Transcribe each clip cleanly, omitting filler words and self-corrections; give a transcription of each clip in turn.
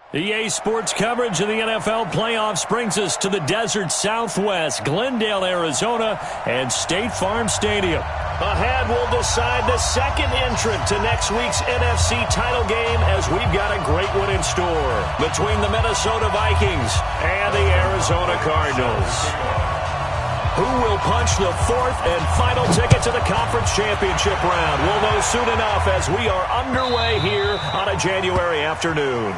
EA Sports coverage of the NFL playoffs brings us to the desert Southwest, Glendale, Arizona, and State Farm Stadium. Ahead, we'll decide the second entrant to next week's NFC title game as we've got a great one in store between the Minnesota Vikings and the Arizona Cardinals. Who will punch the fourth and final ticket to the conference championship round? We'll know soon enough as we are underway here on a January afternoon.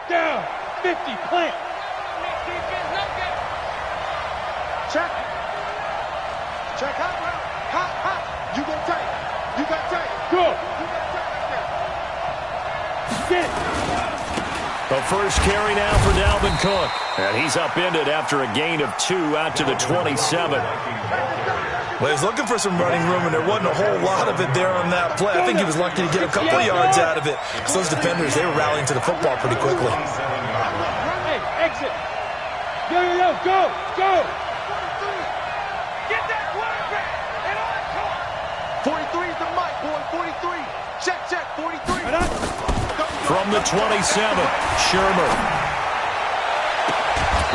Down, 50, plant. Check. Check, hot. You go tight. You got tight. Go. You got tight right there. Get it. The first carry now for Dalvin Cook. And he's upended after a gain of 2 out to the 27. Well, he was looking for some running room, and there wasn't a whole lot of it there on that play. I think he was lucky to get a couple of yards out of it. Because those defenders, they were rallying to the football pretty quickly. Hey, exit. Yo, go. Get that quarterback. And on top. 43 is the mic, boy. 43. Check, 43. From the 27, Shermer.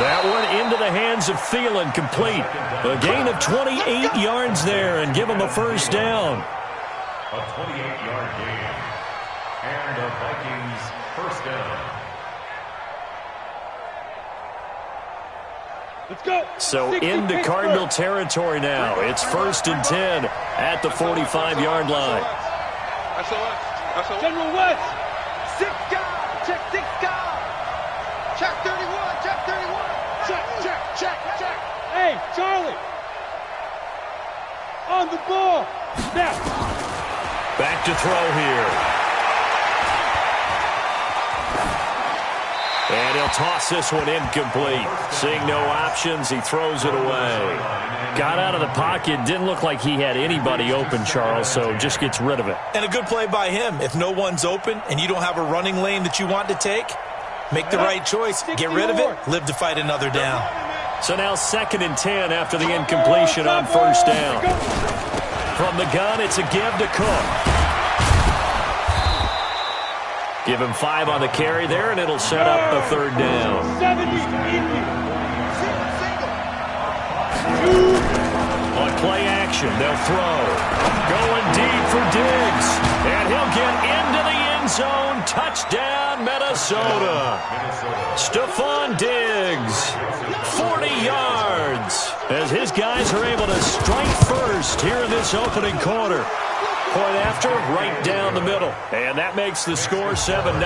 That one into the hands of Thielen, complete. A gain of 28 yards there, and give him a first down. A 28-yard gain. And the Vikings first down. Let's go. So into Cardinal territory now. It's 1st and 10 at the 45-yard line. General West. 6 guys. Check 6 guys. Check 31. Check. Hey, Charlie. On the ball. Now. Back to throw here. And he'll toss this one incomplete. Seeing no options, he throws it away. Got out of the pocket. Didn't look like he had anybody open, Charles, so just gets rid of it. And a good play by him. If no one's open and you don't have a running lane that you want to take, make the right choice. Get rid of it. Live to fight another down. So now 2nd and 10 after the incompletion on first down. From the gun, it's a give to Cook. Give him 5 on the carry there, and it'll set up a 3rd down. On play action, they'll throw. Going deep for Diggs. And he'll get into the end zone. Touchdown, Minnesota. Stephon Diggs, 40 yards. As his guys are able to strike first here in this opening quarter. Point after, right down the middle. And that makes the score 7-0.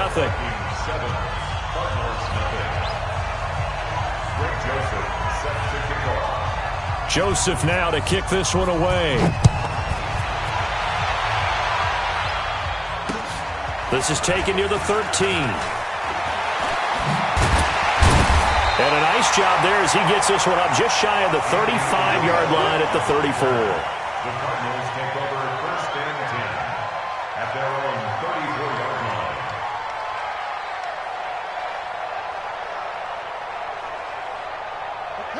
Joseph now to kick this one away. This is taken near the 13. And a nice job there as he gets this one up just shy of the 35-yard line at the 34. The Cardinals take over 1st and 10 at their own 34-yard line.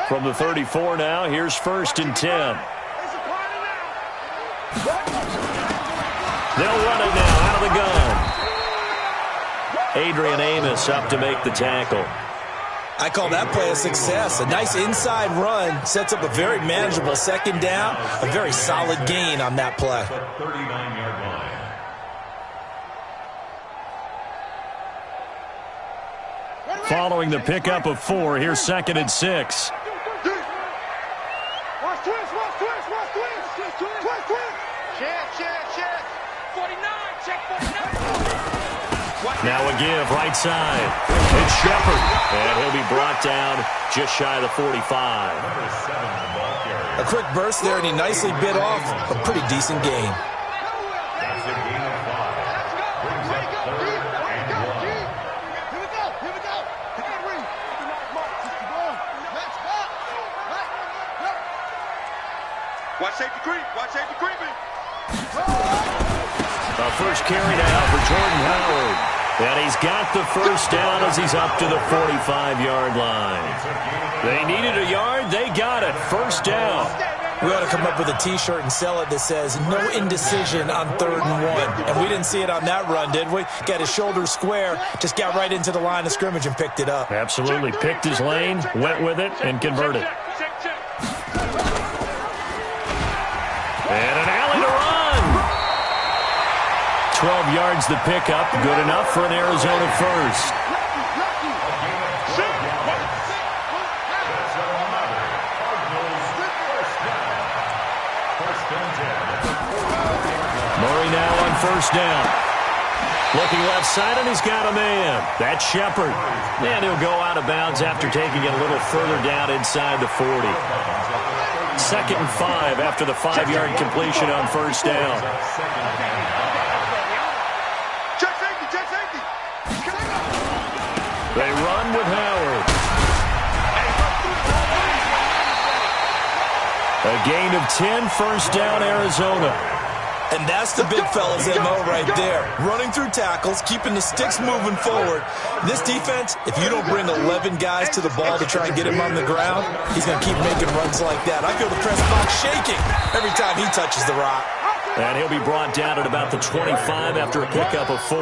From the 34 now, here's 1st and 10. They'll run it now out of the gun. Adrian Amos up to make the tackle. I call that play a success. A nice inside run sets up a very manageable 2nd down. A very solid gain on that play. 39-yard line. Following the pickup of 4, here's 2nd and 6. Watch twist. Check. 49, check 49. Now a give right side. It's Shepard. And he'll be brought down just shy of the 45. Number 7, the ball carrier. A quick burst there, and he nicely bit off a pretty decent gain. That's a gain of 5. Brings up 3rd and 1. Here we go. Henry. Match carry now for Jordan Howard. And he's got the first down as he's up to the 45-yard line. They needed a yard. They got it. First down. We ought to come up with a T-shirt and sell it that says, no indecision on 3rd and 1. And we didn't see it on that run, did we? Got his shoulders square, just got right into the line of scrimmage and picked it up. Absolutely. Picked his lane, went with it, and converted. And an alley to run. 12 yards the pickup. Good enough for an Arizona first. Murray now on first down. Looking left side, and he's got a man. That's Shepard. And he'll go out of bounds after taking it a little further down inside the 40. 2nd and 5 after the 5-yard completion on first down. They run with Howard. A gain of 10, first down, Arizona. And that's the big fella's MO right there. Running through tackles, keeping the sticks moving forward. This defense, if you don't bring 11 guys to the ball to try and get him on the ground, he's going to keep making runs like that. I feel the press box shaking every time he touches the rock. And he'll be brought down at about the 25 after a pickup of 4.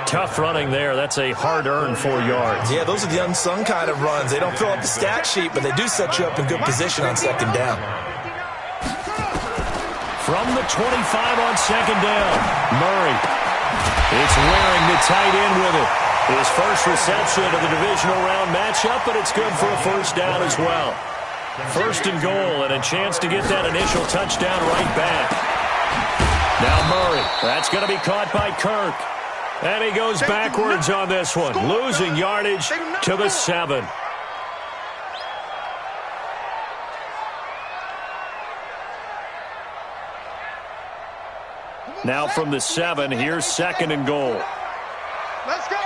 Tough running there. That's a hard-earned 4 yards. Yeah, those are the unsung kind of runs. They don't fill up the stat sheet, but they do set you up in good position on 2nd down. From the 25 on 2nd down, Murray. It's wearing the tight end with it. His first reception of the divisional round matchup, but it's good for a first down as well. 1st and goal, and a chance to get that initial touchdown right back. Now Murray. That's going to be caught by Kirk. And he goes backwards on this one, losing yardage to the 7. Now from the 7, here's 2nd and goal. Let's go.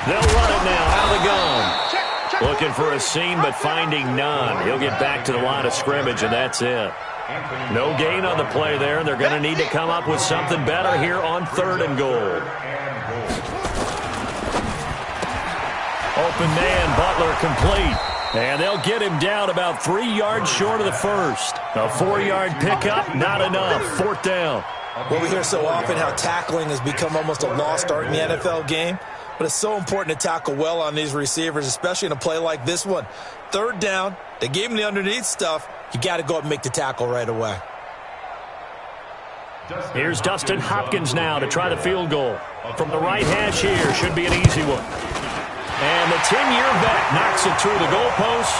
They'll run it now out of the gun. Looking for a seam, but finding none. He'll get back to the line of scrimmage, and that's it. No gain on the play there, and they're going to need to come up with something better here on 3rd and goal. Open man, Butler complete. And they'll get him down about 3 yards short of the first. A 4-yard pickup, not enough. 4th down. Well, we hear so often how tackling has become almost a lost art in the NFL game. But it's so important to tackle well on these receivers, especially in a play like this one. 3rd down, they gave him the underneath stuff. You got to go up and make the tackle right away. Here's Dustin Hopkins now to try the field goal. From the right hash here, should be an easy one. And the 10-year vet knocks it through the goalpost.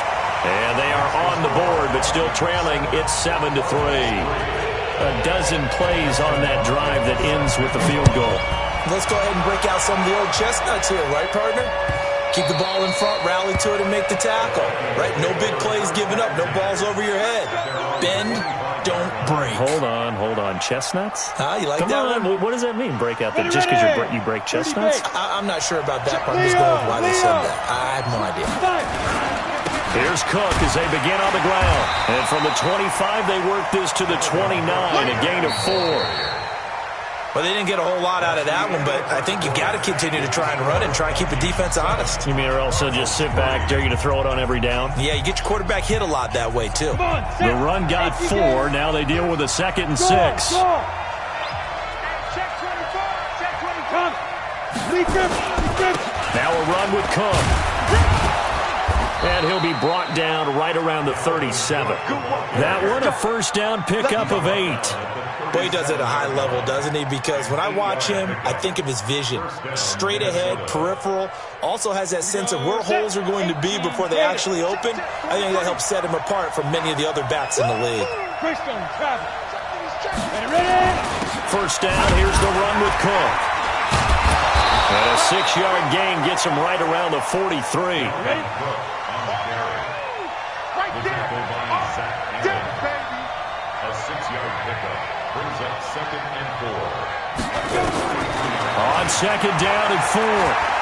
And they are on the board, but still trailing. It's 7-3. A dozen plays on that drive that ends with the field goal. Let's go ahead and break out some of the old chestnuts here, right, partner? Keep the ball in front, rally to it, and make the tackle, right? No big plays given up, no balls over your head. Bend, don't break. Hold on. Chestnuts? You like Come that on. one? What does that mean, break out? Just because you break chestnuts? I'm not sure about that part. I'm just going with why they said that. I have no idea. Here's Cook as they begin on the ground. And from the 25, they work this to the 29, a gain of 4. Well, they didn't get a whole lot out of that one, but I think you got to continue to try and run and try and keep the defense honest. You mean or else they'll just sit back, dare you to throw it on every down? Yeah, you get your quarterback hit a lot that way, too. The run got 4. Now they deal with a 2nd and 6. Now a run with Cook. And he'll be brought down right around the 37. That one, a first down pickup of 8. Boy, he does it at a high level, doesn't he? Because when I watch him, I think of his vision. Straight ahead, peripheral. Also has that sense of where holes are going to be before they actually open. I think that helps set him apart from many of the other backs in the league. First down, here's the run with Cook. And a 6-yard gain gets him right around the 43. A 6-yard pickup brings up 2nd and 4. On 2nd down and 4,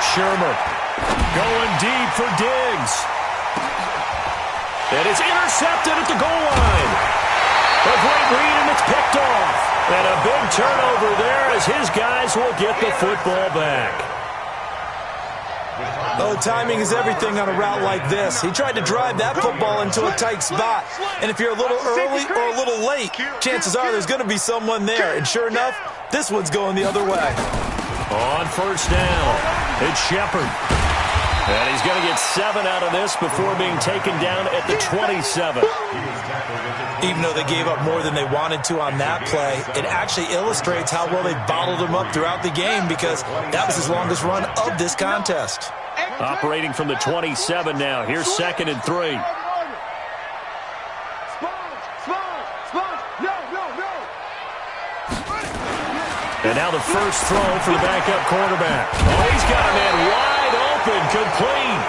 Sherman going deep for Diggs. And it's intercepted at the goal line. A great read, and it's picked off. And a big turnover there as his guys will get the football back. Oh, timing is everything on a route like this. He tried to drive that football into a tight spot. And if you're a little early or a little late, chances are there's going to be someone there. And sure enough, this one's going the other way. On first down, it's Shepard. And he's going to get 7 out of this before being taken down at the 27. Even though they gave up more than they wanted to on that play, it actually illustrates how well they bottled him up throughout the game because that was his longest run of this contest. Operating from the 27 now. Here's 2nd and 3. And now the first throw for the backup quarterback. Oh, he's got a man wide open, complete.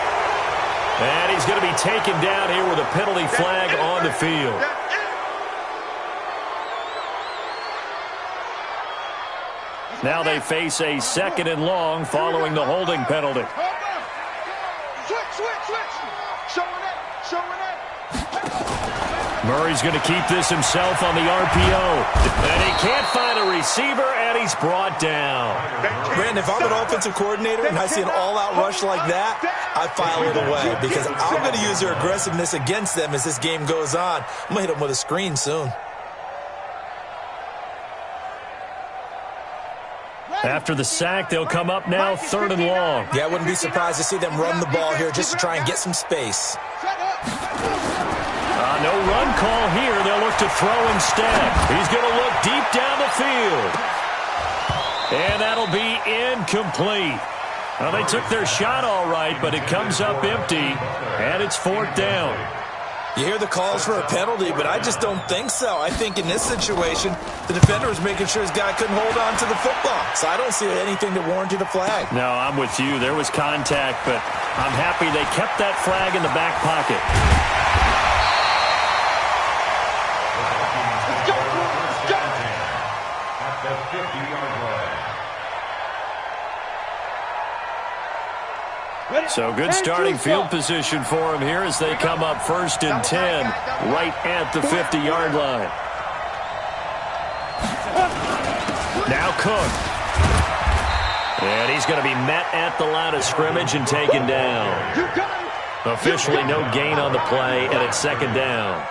And he's going to be taken down here with a penalty flag on the field. Now they face a 2nd and long following the holding penalty. Murray's going to keep this himself on the RPO. And he can't find a receiver, and he's brought down. Brandon, if I'm an offensive coordinator and I see an all-out rush like that, I file it away because I'm going to use their aggressiveness against them as this game goes on. I'm going to hit them with a screen soon. After the sack, they'll come up now 3rd and long. Yeah, I wouldn't be surprised to see them run the ball here just to try and get some space. No run call here. They'll look to throw instead. He's going to look deep down the field. And that'll be incomplete. Well, they took their shot all right, but it comes up empty, and it's 4th down. You hear the calls for a penalty, but I just don't think so. I think in this situation, the defender was making sure his guy couldn't hold on to the football. So I don't see anything that warranted a flag. No, I'm with you. There was contact, but I'm happy they kept that flag in the back pocket. So good starting field position for him here as they come up 1st and 10 right at the 50-yard line. Now Cook. And he's going to be met at the line of scrimmage and taken down. Officially no gain on the play, and it's 2nd down.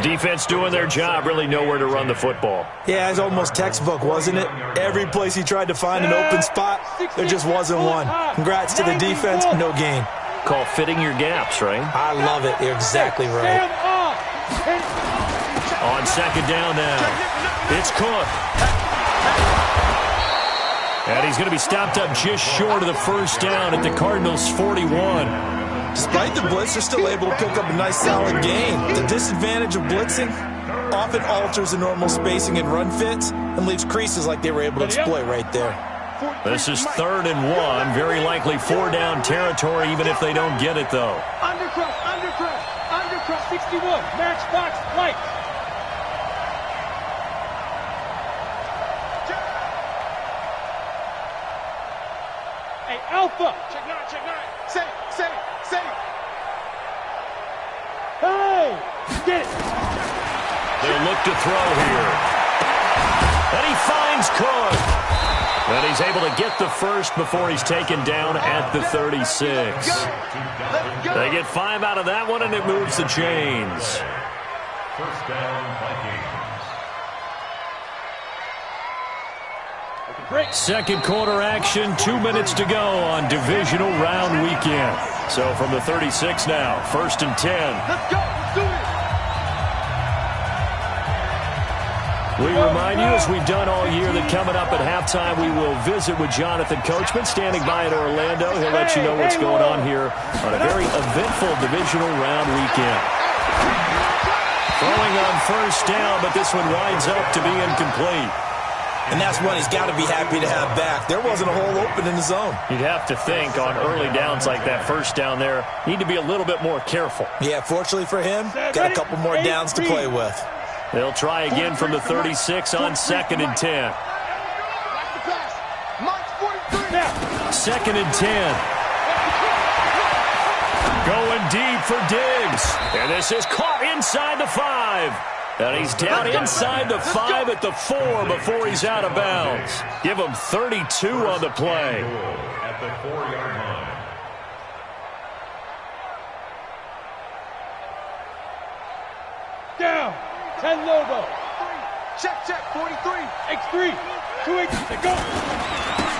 Defense doing their job, really nowhere to run the football. Yeah, it's almost textbook, wasn't it? Every place he tried to find an open spot, there just wasn't one. Congrats to the defense, no gain. Call fitting your gaps, right? I love it. You're exactly right. On 2nd down now, it's Cook. And he's going to be stopped up just short of the 1st down at the Cardinals' 41. Despite the blitz, they're still able to pick up a nice solid gain. The disadvantage of blitzing often alters the normal spacing and run fits and leaves creases like they were able to exploit right there. This is 3rd and 1. Very likely 4-down territory, even if they don't get it, though. Undercross, 61, matchbox, light. Hey, Alpha. Check 9. Say. Hey, get it. They'll look to throw here. And he finds Cook. And he's able to get the first before he's taken down at the 36. They get 5 out of that one, and it moves the chains. 1st down, Vikings. Second quarter action, 2 minutes to go on divisional round weekend. So from the 36 now, 1st and 10. Let's go. Let's do it. We remind you, as we've done all year, that coming up at halftime, we will visit with Jonathan Coachman, standing by in Orlando. He'll let you know what's going on here on a very eventful divisional round weekend. Throwing on 1st down, but this one winds up to be incomplete. And that's one he's got to be happy to have back. There wasn't a hole open in the zone. You'd have to think on early downs like that 1st down there, need to be a little bit more careful. Yeah, fortunately for him, got a couple more downs to play with. They'll try again from the 36 on 2nd and 10. 2nd and 10. Going deep for Diggs. And this is caught inside the 5. And he's down inside the 5 at the 4 before he's out of bounds. Give him 32 on the play. At the 4-yard line. Down. 10 Lobo. Check, 43. X3. 2 X. Go.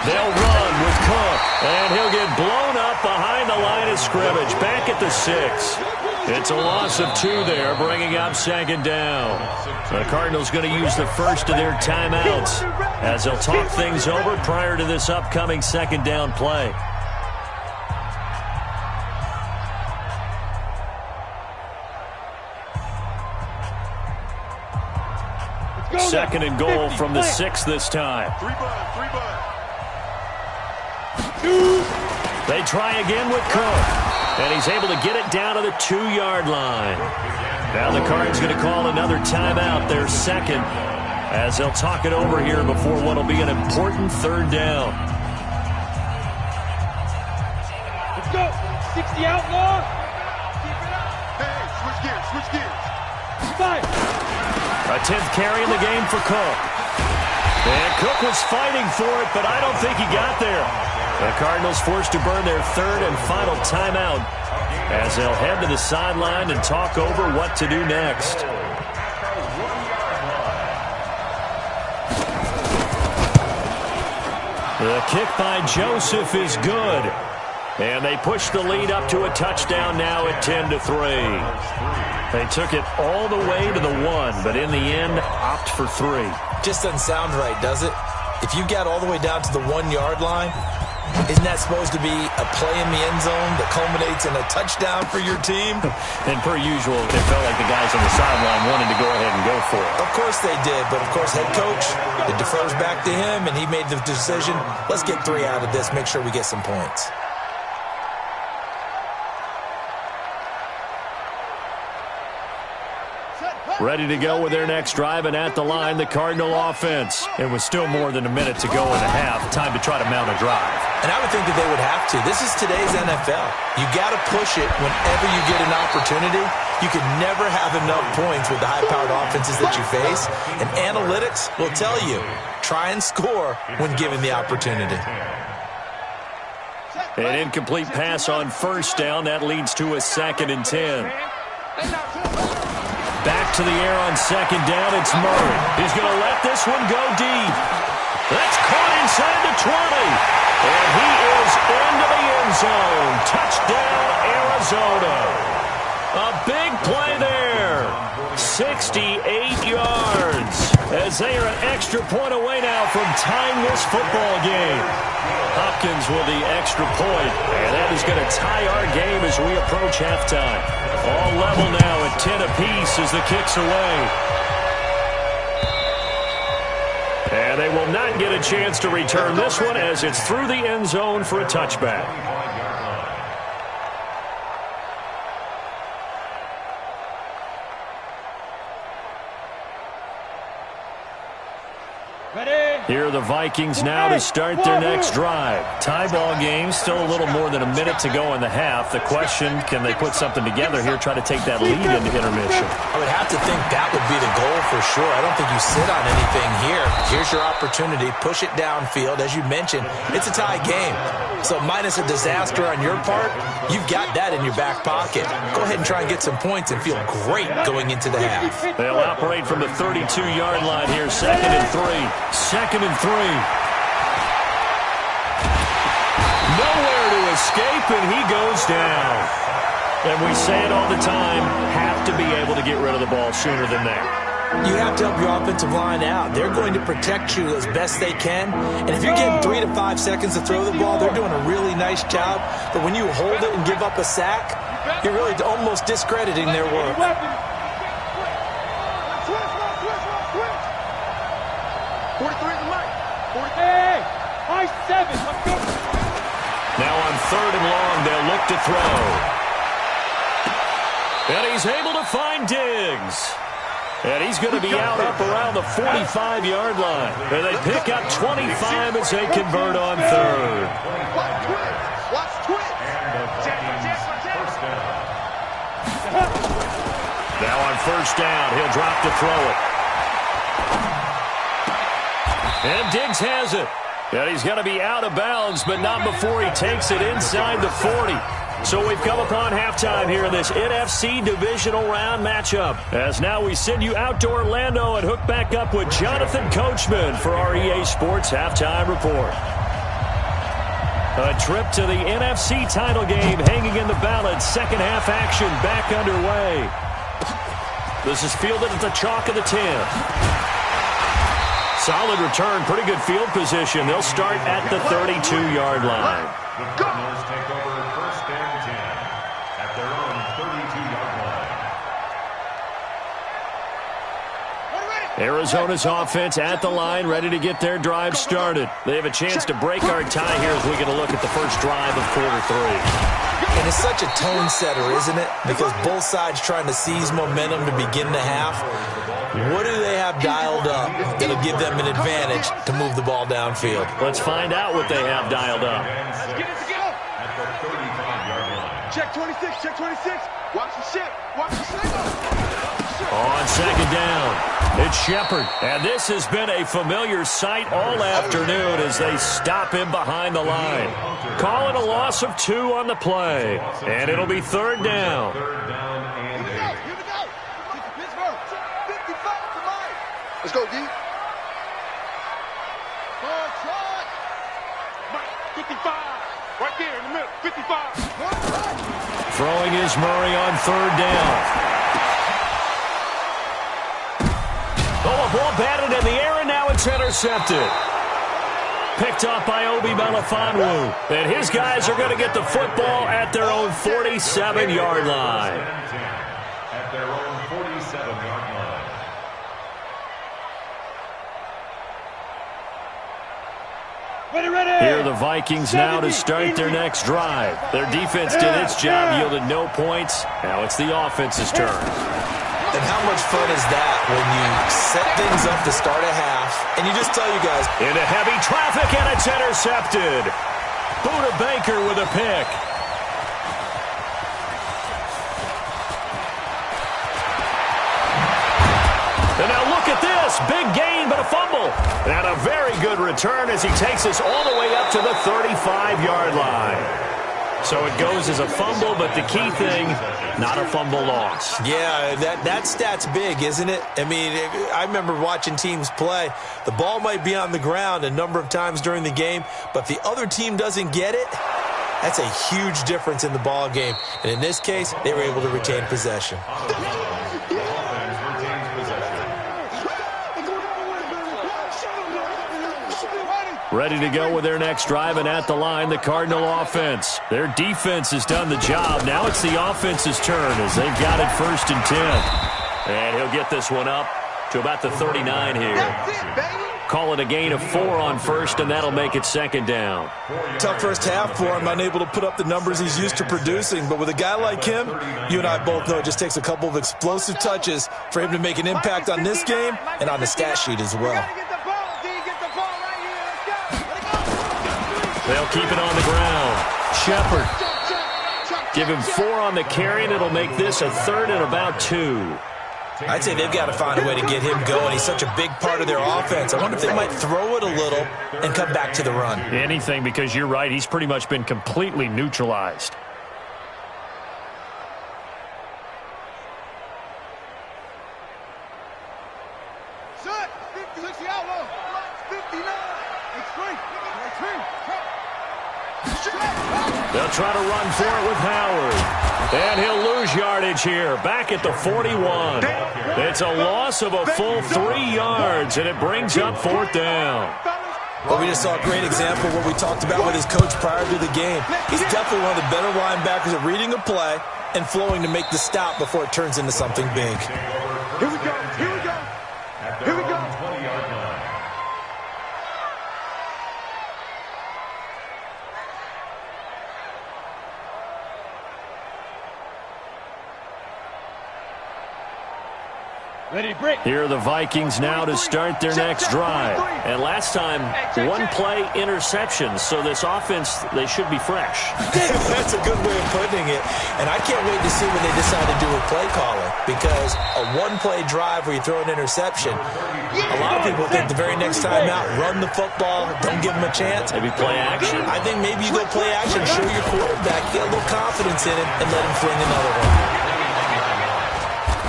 They'll run with Cook, and he'll get blown up behind the line of scrimmage, back at the 6. It's a loss of 2 there, bringing up second down. The Cardinals going to use the first of their timeouts as they'll talk things over prior to this upcoming second down play. Second and goal from the 6 this time. 3 bud. They try again with Cook, and he's able to get it down to the 2-yard line. Now the Cards going to call another timeout, their second, as they'll talk it over here before what will be an important third down. Let's go. 60 outlaw. Hey, switch gears. 5. A 10th carry in the game for Cook. And Cook was fighting for it, but I don't think he got there. The Cardinals forced to burn their third and final timeout as they'll head to the sideline and talk over what to do next. The kick by Joseph is good. And they push the lead up to a touchdown now at 10-3. They took it all the way to the 1, but in the end, opt for 3. Just doesn't sound right, does it? If you got all the way down to the 1-yard line, isn't that supposed to be a play in the end zone that culminates in a touchdown for your team? And per usual, it felt like the guys on the sideline wanted to go ahead and go for it. Of course they did, but of course head coach, it defers back to him, and he made the decision, let's get 3 out of this, make sure we get some points. Ready to go with their next drive, and at the line, the Cardinal offense. It was still more than a minute to go in the half. Time to try to mount a drive. And I would think that they would have to. This is today's NFL. You got to push it whenever you get an opportunity. You can never have enough points with the high-powered offenses that you face. And analytics will tell you, try and score when given the opportunity. An incomplete pass on first down. That leads to a 2nd and 10. Back to the air on second down. It's Murray. He's going to let this one go deep. That's caught inside the 20. And he is into the end zone. Touchdown, Arizona. A big play there. 68 yards. As they are an extra point away now from tying this football game. Hopkins with the extra point. And that is going to tie our game as we approach halftime. All level now at 10 apiece as the kick's away. And they will not get a chance to return this one as it's through the end zone for a touchback. Here are the Vikings now to start their next drive. Tie ball game, still a little more than a minute to go in the half. The question, can they put something together here, try to take that lead into intermission? I would have to think that would be the goal for sure. I don't think you sit on anything here. Here's your opportunity. Push it downfield. As you mentioned, it's a tie game. So minus a disaster on your part, you've got that in your back pocket. Go ahead and try and get some points and feel great going into the half. They'll operate from the 32-yard line here. 2nd and 3. 2nd and 3. Nowhere to escape, and he goes down. And we say it all the time, have to be able to get rid of the ball sooner than that. You have to help your offensive line out. They're going to protect you as best they can. And if you're getting 3 to 5 seconds to throw the ball, they're doing a really nice job. But when you hold it and give up a sack, you're really almost discrediting their work. 43 the mic. 48. High 7. Let's go. Now on 3rd and long, they'll look to throw. And he's able to find Diggs. And he's going to be out up around the 45-yard line. And they pick up 25 as they convert on 3rd. Watch twitch. Now on first down, he'll drop to throw it. And Diggs has it. And he's going to be out of bounds, but not before he takes it inside the 40. So we've come upon halftime here in this NFC divisional round matchup. As now we send you out to Orlando and hook back up with Jonathan Coachman for our EA Sports Halftime Report. A trip to the NFC title game hanging in the balance. Second half action back underway. This is fielded at the chalk of the 10. Solid return, pretty good field position. They'll start at the 32-yard line. The Cardinals take over first and 10 at their own 32-yard line. Arizona's offense at the line, ready to get their drive started. They have a chance to break our tie here as we get a look at the first drive of quarter 3. And it's such a tone setter, isn't it? Because both sides trying to seize momentum to begin the half. What do they have dialed up that'll give them an advantage to move the ball downfield? Let's find out what they have dialed up. Let's get it together. At the 35-yard line. Check 26, check 26. Watch the ship, watch the ship. On second down, it's Shepard. And this has been a familiar sight all afternoon as they stop him behind the line. Call it a loss of 2 on the play. And it'll be third down. Third down and 8. Here we go. Pittsburgh. 55 to Mike. Let's go, D. Ball try. Mike, 55. Right there in the middle. 55. Throwing is Murray on third down. Oh, a ball batted in the air, and now it's intercepted. Picked up by Obi Melifonwu. And his guys are going to get the football at their own 47-yard line. At their own 47-yard line. Here are the Vikings now to start their next drive. Their defense did its job, yielded no points. Now it's the offense's turn. And how much fun is that when you set things up to start a half, and you just tell you guys, Into heavy traffic, and it's intercepted. Buda Baker with a pick. And now look at this. Big gain, but a fumble. And a very good return as he takes us all the way up to the 35-yard line. So it goes as a fumble, but the key thing, not a fumble loss. yeah, that stat's big, isn't it? I mean, I remember watching teams play. The ball might be on the ground a number of times during the game, but if the other team doesn't get it, that's a huge difference in the ball game. And in this case, they were able to retain possession. Offense retains possession. Ready to go with their next drive, and at the line, the Cardinal offense. Their defense has done the job. Now it's the offense's turn as they've got it first and 10. And he'll get this one up to about the 39 here. That's it, baby. Call it a gain of 4 on first, and that'll make it second down. Tough first half for him, unable to put up the numbers he's used to producing. But with a guy like him, you and I both know it just takes a couple of explosive touches for him to make an impact on this game and on the stat sheet as well. Get the ball, D. Get the ball right here. Let's go. Let it go. They'll keep it on the ground. Shepard. Give him 4 on the carry, and it'll make this a third and about 2. I'd say they've got to find a way to get him going. He's such a big part of their offense. I wonder if they might throw it a little and come back to the run. Anything, because you're right. He's pretty much been completely neutralized. Shut. 60 out. 59. They'll try to run for it with Howard. And he'll lose yardage here, back at the 41. It's a loss of a full 3 yards, and it brings up fourth down. Well, we just saw a great example of what we talked about with his coach prior to the game. He's definitely one of the better linebackers at reading a play and flowing to make the stop before it turns into something big. Here we go. Here we go. Here we go. 20-yard line. Here are the Vikings now to start their next drive. And last time, one-play interception, so this offense, they should be fresh. That's a good way of putting it. And I can't wait to see what they decide to do with play calling, because a one-play drive where you throw an interception, a lot of people think the very next time out, run the football, don't give them a chance. Maybe play action? I think maybe you go play action, show your quarterback, get a little confidence in it, and let him fling another one.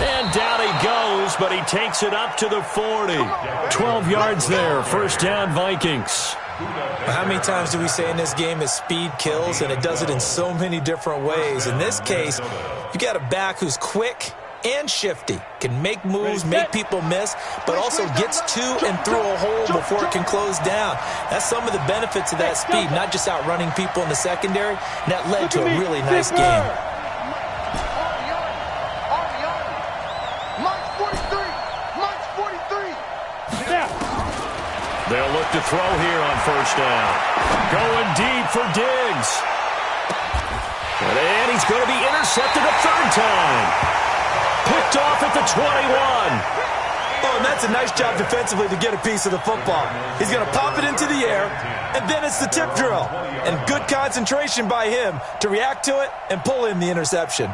And down he goes, but he takes it up to the 40. 12 yards there, first down Vikings. How many times do we say in this game that speed kills, and it does it in so many different ways? In this case, you got a back who's quick and shifty, can make moves, make people miss, but also gets to and through a hole before it can close down. That's some of the benefits of that speed, not just outrunning people in the secondary, and that led to a really nice game. They'll look to throw here on first down. Going deep for Diggs. And he's going to be intercepted a third time. Picked off at the 21. Oh, and that's a nice job defensively to get a piece of the football. He's going to pop it into the air, and then it's the tip drill. And good concentration by him to react to it and pull in the interception.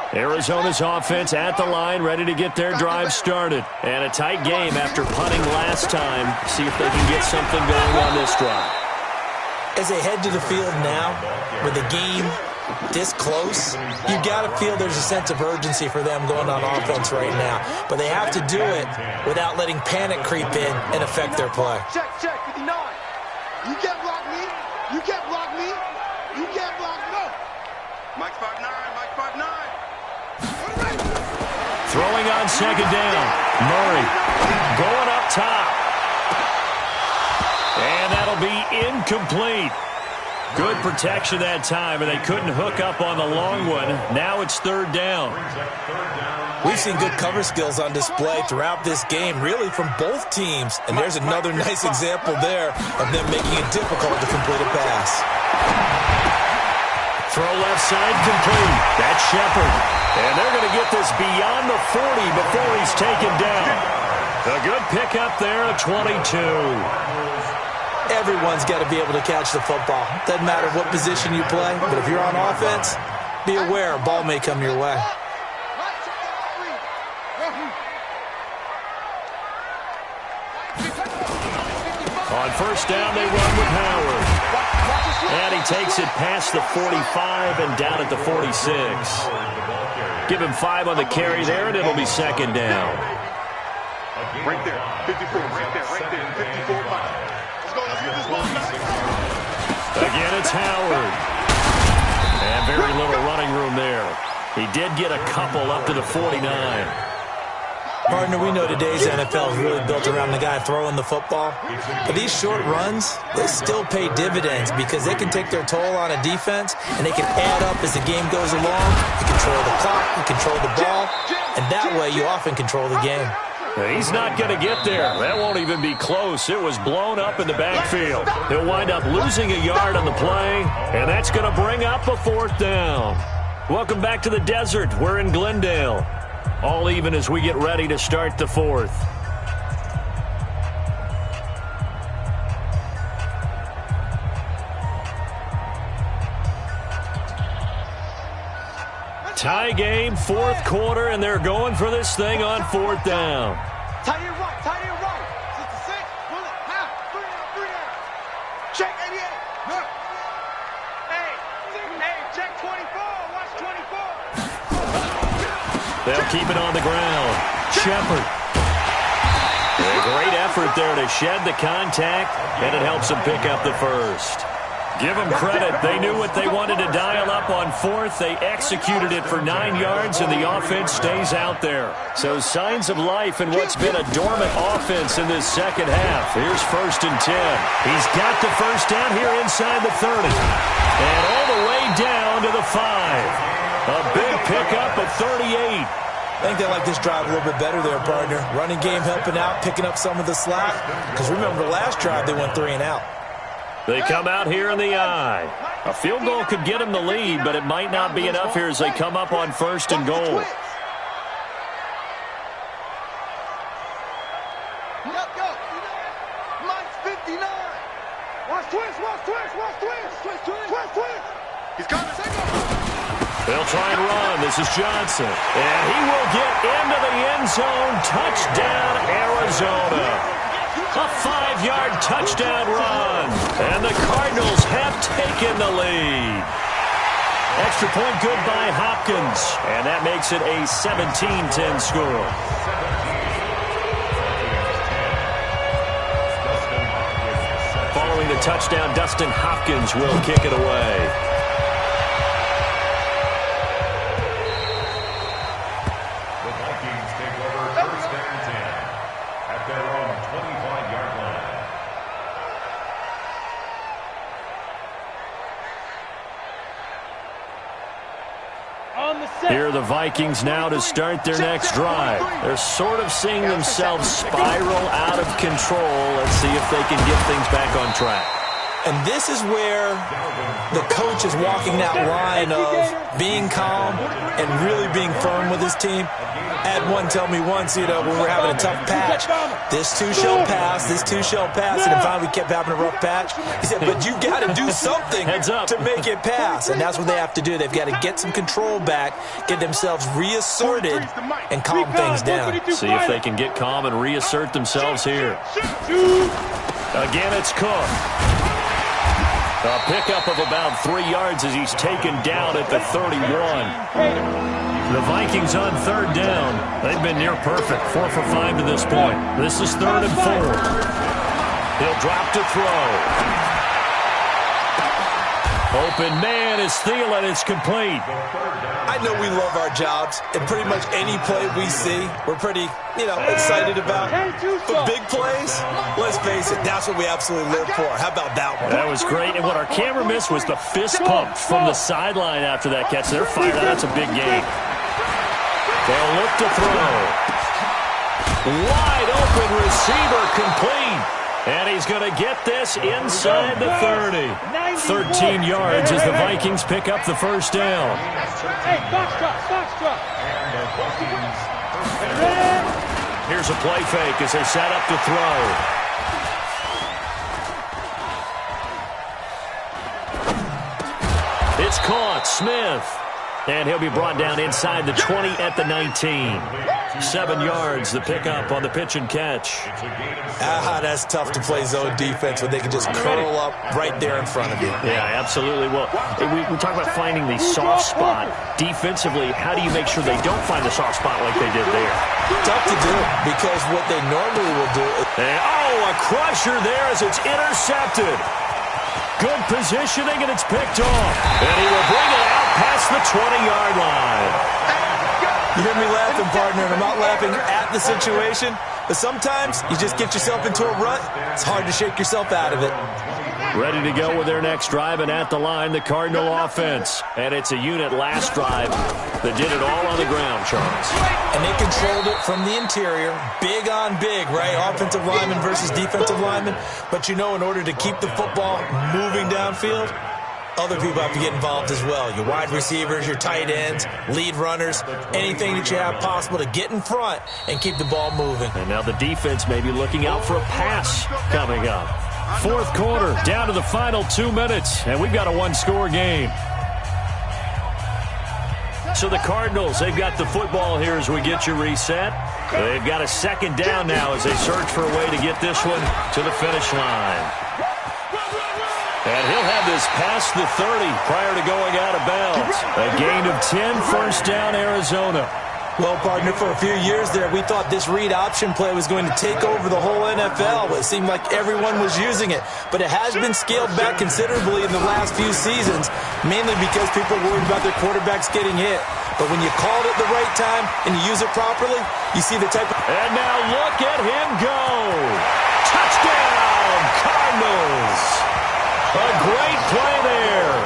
Arizona's offense at the line, ready to get their drive started. And a tight game after punting last time. See if they can get something going on this drive. As they head to the field now, with the game this close, you got to feel there's a sense of urgency for them going on offense right now. But they have to do it without letting panic creep in and affect their play. Check, 59. You can't block me. You can't block me. You can't block no. Mike 5'9", Mike 5'9". Throwing on second down. Murray going up top. And that'll be incomplete. Good protection that time, and they couldn't hook up on the long one. Now it's third down. We've seen good cover skills on display throughout this game, really from both teams. And there's another nice example there of them making it difficult to complete a pass. Throw left side complete. That's Shepard. And they're going to get this beyond the 40 before he's taken down. A good pickup there at 22. Everyone's got to be able to catch the football. Doesn't matter what position you play, but if you're on offense, be aware a ball may come your way. On first down, they run with Howard. And he takes it past the 45 and down at the 46. Give him 5 on the carry there, and it'll be second down. Right there, 54, right there, 54 miles. Let's get this ball back. Again, it's Howard. And very little running room there. He did get a couple up to the 49. Partner, we know today's NFL is really built around the guy throwing the football. But these short runs, they still pay dividends because they can take their toll on a defense, and they can add up as the game goes along. You control the clock, you control the ball, and that way you often control the game. He's not going to get there. That won't even be close. It was blown up in the backfield. He'll wind up losing a yard on the play, and that's going to bring up a fourth down. Welcome back to the desert. We're in Glendale. All even as we get ready to start the fourth. Tie game, fourth quarter, and they're going for this thing on fourth down. Tie it right, tie it right. 66, pull it, half, 3 down. Check 88. Hey, check 24, watch 24. They'll keep it on the ground. Shepard. A great effort there to shed the contact, and it helps them pick up the first. Give them credit. They knew what they wanted to dial up on fourth. They executed it for 9 yards, and the offense stays out there. So signs of life in what's been a dormant offense in this second half. Here's 1st and 10. He's got the first down here inside the 30. And all the way down to the 5. A big pickup at 38. I think they like this drive a little bit better there, partner. Running game helping out, picking up some of the slack. Because remember, the last drive they went 3 and out. They come out here in the I. A field goal could get him the lead, but it might not be enough here as they come up on 1st and goal. They'll try and run. This is Johnson. And he will get into the end zone. Touchdown, Arizona. A 5-yard touchdown run. And the Cardinals have taken the lead. Extra point good by Hopkins. And that makes it a 17-10 score. Following the touchdown, Dustin Hopkins will kick it away. Here are the Vikings now to start their next drive. They're sort of seeing themselves spiral out of control. Let's see if they can get things back on track. And this is where the coach is walking that line of being calm and really being firm with his team. I had one tell me once, when we were having a tough patch, this too shall pass, this too shall pass, and then finally we kept having a rough patch. He said, but you got to do something to make it pass, and that's what they have to do. They've got to get some control back, get themselves reasserted, and calm things down. See if they can get calm and reassert themselves here. Again, it's Cook. A pickup of about 3 yards as he's taken down at the 31. The Vikings on 3rd down. They've been near perfect, 4 for 5 to this point. This is 3rd and 4. He'll drop to throw. Open man is Thielen. It's complete. I know we love our jobs, and pretty much any play we see, we're pretty, excited about. But big plays, let's face it, that's what we absolutely live for. How about that one? That was great, and what our camera missed was the fist pump from the sideline after that catch. They're fired out. That's a big game. They'll look to throw. Wide open receiver, complete. And he's going to get this inside the 30. 13 yards as the Vikings pick up the 1st down. Here's a play fake as they set up to throw. It's caught. Smith. And he'll be brought down inside the 20 at the 19. 7 yards, the pickup on the pitch and catch. That's tough to play zone defense when they can just curl up right there in front of you. Yeah, absolutely. Well, we talk about finding the soft spot. Defensively, how do you make sure they don't find the soft spot like they did there? Tough to do because what they normally will do is... a crusher there as it's intercepted. Good positioning, and it's picked off. And he will bring it out past the 20-yard line. You hear me laughing, partner, and I'm not laughing at the situation, but sometimes you just get yourself into a rut. It's hard to shake yourself out of it. Ready to go with their next drive, and at the line, the Cardinal offense. And it's a unit last drive that did it all on the ground, Charles. And they controlled it from the interior, big on big, right? Offensive lineman versus defensive lineman. But in order to keep the football moving downfield, other people have to get involved as well. Your wide receivers, your tight ends, lead runners, anything that you have possible to get in front and keep the ball moving. And now the defense may be looking out for a pass coming up. 4th quarter, down to the final 2 minutes, and we've got a 1-score game. So the Cardinals, they've got the football here as we get you reset. They've got a 2nd down now as they search for a way to get this one to the finish line. And he'll have this past the 30 prior to going out of bounds. A gain of 10, 1st down, Arizona. Well, partner, for a few years there, we thought this read option play was going to take over the whole NFL. It seemed like everyone was using it. But it has been scaled back considerably in the last few seasons, mainly because people are worried about their quarterbacks getting hit. But when you call it the right time and you use it properly, you see the type of... And now look at him go. Touchdown, Cardinals. A great play there.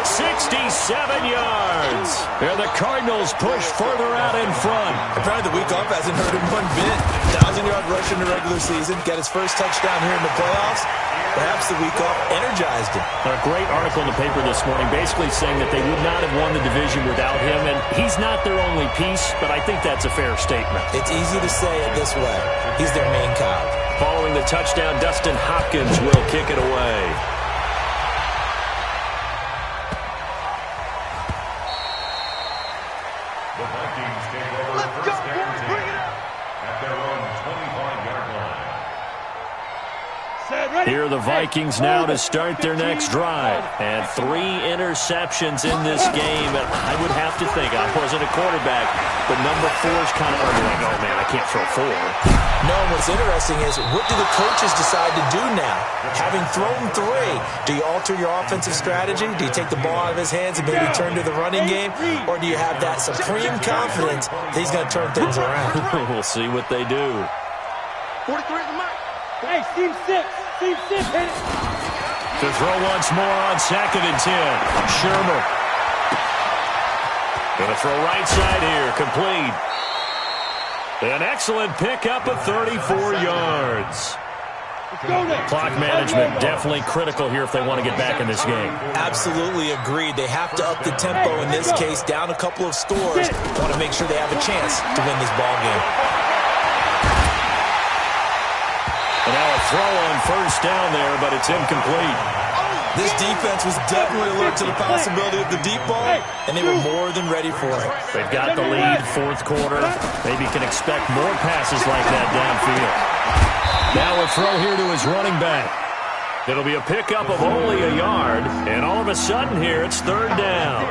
67 yards. And the Cardinals push further out in front. Apparently the week off hasn't hurt him one bit. 1,000-yard rush in the regular season. Got his first touchdown here in the playoffs. Perhaps the week off energized him. A great article in the paper this morning basically saying that they would not have won the division without him, and he's not their only piece, but I think that's a fair statement. It's easy to say it this way. He's their main cog. Following the touchdown, Dustin Hopkins will kick it away. The Vikings take over first down 10 at their own 25-yard line. Here are the Vikings now to start their next drive. And 3 interceptions in this game. And I would have to think, I wasn't a quarterback, but number 4 is kind of like, oh, man, I can't throw 4. No, what's interesting is, what do the coaches decide to do now? Having thrown 3, do you alter your offensive strategy? Do you take the ball out of his hands and maybe turn to the running game? Or do you have that supreme confidence that he's going to turn things around? We'll see what they do. 43 is the mark. Hey, team 6. Team 6, hit it. To throw once more on 2nd and 10. Shermer. Going to throw right side here. Complete. An excellent pickup of 34 yards. Clock management definitely critical here if they want to get back in this game. Absolutely agreed. They have to up the tempo in this case, down a couple of scores. Want to make sure they have a chance to win this ball game. And now a throw on first down there, but it's incomplete. This defense was definitely alert to the possibility of the deep ball, and they were more than ready for it. They've got the lead, 4th quarter. Maybe can expect more passes like that downfield. Now a throw here to his running back. It'll be a pickup of only a yard, and all of a sudden here it's 3rd down.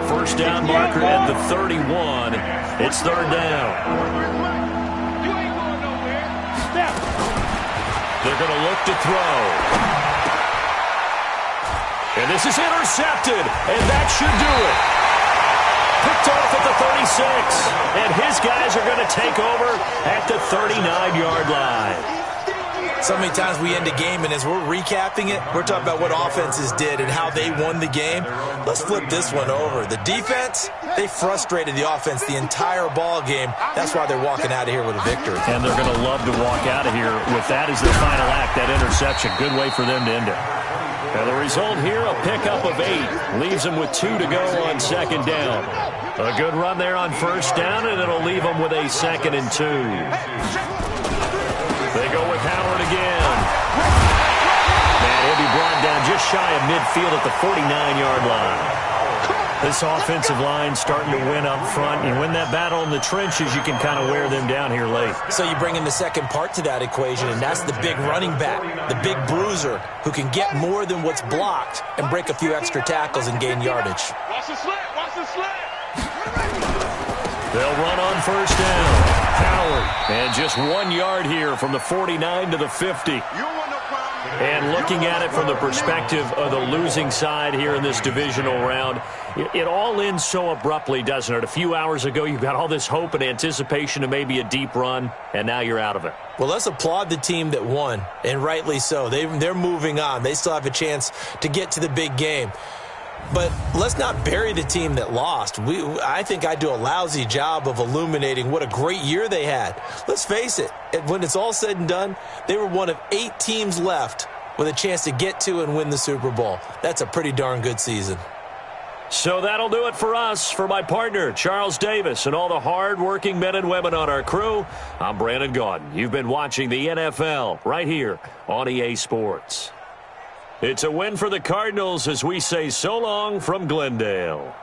First down marker at the 31. It's 3rd down. They're going to look to throw. And this is intercepted, and that should do it. Picked off at the 36, and his guys are going to take over at the 39-yard line. So many times we end a game, and as we're recapping it, we're talking about what offenses did and how they won the game. Let's flip this one over. The defense, they frustrated the offense the entire ball game. That's why they're walking out of here with a victory. And they're going to love to walk out of here with that as their final act, that interception. Good way for them to end it. And the result here, a pickup of 8. Leaves them with 2 to go on 2nd down. A good run there on first down, and it'll leave them with a 2nd and 2. They go with Howard again. And he'll be brought down just shy of midfield at the 49-yard line. This offensive line starting to win up front. You win that battle in the trenches, you can kind of wear them down here late. So you bring in the second part to that equation, and that's the big running back, the big bruiser, who can get more than what's blocked and break a few extra tackles and gain yardage. Watch the slant. Watch the slant. They'll run on first down. Howard. And just 1 yard here from the 49 to the 50. You don't want no problem. And looking at it from the perspective of the losing side here in this divisional round, it all ends so abruptly, doesn't it? A few hours ago, you've got all this hope and anticipation of maybe a deep run, and now you're out of it. Well, let's applaud the team that won, and rightly so. They're moving on. They still have a chance to get to the big game. But let's not bury the team that lost. I think I do a lousy job of illuminating what a great year they had. Let's face it, when it's all said and done, they were one of 8 teams left with a chance to get to and win the Super Bowl. That's a pretty darn good season. So that'll do it for us. For my partner, Charles Davis, and all the hard-working men and women on our crew, I'm Brandon Gaudin. You've been watching the NFL right here on EA Sports. It's a win for the Cardinals as we say so long from Glendale.